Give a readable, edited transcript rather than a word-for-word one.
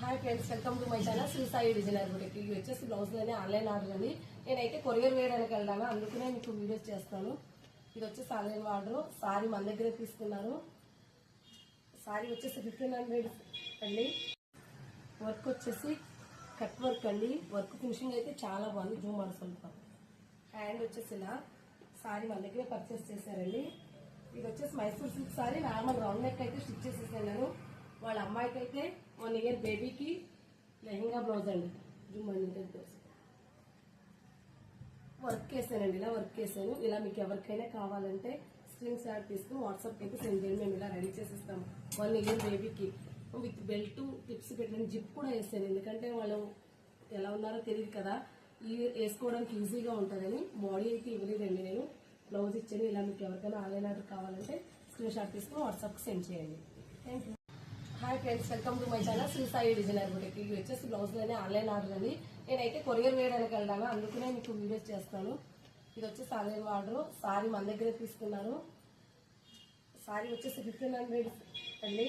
Hi friends, welcome to my channel Shri Sai designer boutique. ఇవి వచ్చేసి బ్లౌజ్లోనే online order అండి. నేనైతే కొరియర్ వేయడానికి వెళ్దాను, అందుకనే మీకు వీడియోస్ చేస్తాను. ఇది వచ్చేసి ఆన్లైన్ ఆర్డర్. సారీ మన దగ్గరే తీసుకున్నారు. సారీ వచ్చేసి 1500 అండి. వర్క్ వచ్చేసి కట్ వర్క్ అండి. వర్క్ ఫినిషింగ్ అయితే చాలా బాగుంది. జూమ్ అనుకుంటాం. హ్యాండ్ వచ్చేసి ఇలా సారీ మన దగ్గరే పర్చేస్ చేశారండి. ఇది వచ్చేసి Mysore silk sorry. Normal round neck అయితే స్టిచ్ చేసేసాను. వాళ్ళ అమ్మాయికి అయితే 1 ఇయర్ బేబీకి లెహంగా బ్లౌజ్ అండి. జూమ్ అండి బ్లౌజ్ వర్క్ వేసానండి. ఇలా వర్క్ వేసాను. ఇలా మీకు ఎవరికైనా కావాలంటే స్క్రీన్ షాట్ తీసుకుని వాట్సాప్ అయితే సెండ్ చేయండి. మేము ఇలా రెడీ చేసిస్తాము. 1 ఇయర్ బేబీకి విత్ బెల్ట్ టిప్స్ పెట్టిన జిప్ కూడా వేసాను. ఎందుకంటే వాళ్ళు ఎలా ఉన్నారో తెలియదు కదా, వేసుకోవడానికి ఈజీగా ఉంటుందని. బాడీ అయితే ఇవ్వలేదండి, నేను బ్లౌజ్ ఇచ్చాను. ఇలా మీకు ఎవరికైనా ఆన్లైన్ ఆర్డర్ కావాలంటే స్క్రీన్ షాట్ తీసుకుని వాట్సాప్కి సెండ్ చేయండి. Thank you. Hi friends, welcome to my channel Shri Sai designer boutique. ఇవి వచ్చేసి బ్లౌజ్లోనే ఆన్లైన్ ఆర్డర్ అండి. నేనైతే కొరియర్ వేయడానికి వెళ్దాను, అందుకనే మీకు వీడియోస్ చేస్తాను. ఇది వచ్చేసి ఆన్లైన్ ఆర్డర్. సారీ మన దగ్గరే తీసుకున్నారు. సారీ వచ్చేసి 1500 అండి.